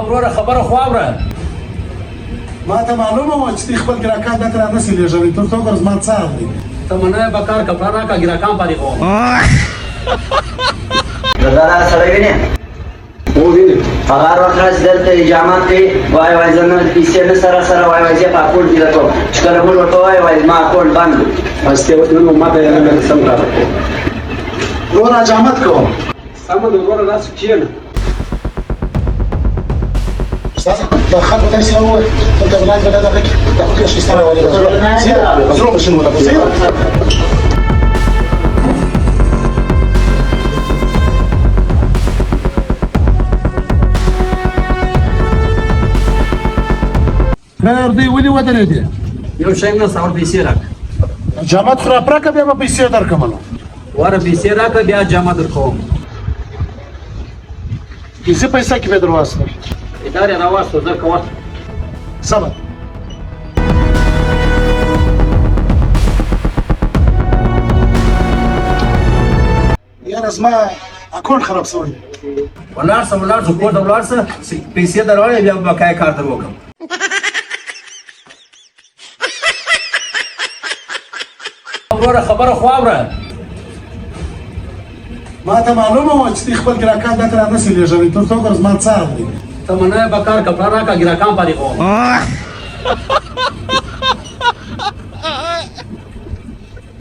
وروره خبره خو واوره. ما ته معلومه وه چې خپل ګراکان دلته رانسي لېږلي تر څو ګر زما څار دی. ته منه به کار کپړه راکړه ګراکان پاتې کوم. دغه سره وینې هغه وخت راځي دلته اجامت کوي وای وای زما پیسې نه سره وای زه په اکاونټ کې راټول چې کله موږ ورته وای ما اکاونټ بند بس ته اوس نو ما ته نه سم کار وروره اجامت کوم. سم د وروره راس کېنه د خلکو داسې ووایي دلته ولاړ به دغه کې د خپل شي سره ولې زرو به شنو خیر دی ولې ودرېدې؟ یو شی نه 100 پیسې راکړه. اجامت خو راپرکه بیا به پیسې درکړم نو. واره پیسې راکړه بیا جامه درکوم. پیسې پیسې کې به در واستم. ادارې راواستو زر کوه. صبر. یاره زما اکاونټ خراب شوی دی. ولاړ شه کور ته ولاړ شه پیسې در وړې بیا به بقایه کار در وکړم. وروره خبره خو واوره. ما ته معلومه وه چې خپل ګراکان دلته رانسي لېږلي تر څو ګر زما څار دی. ته منه به کار کپړه راکړه ګراکان پاتې کوم.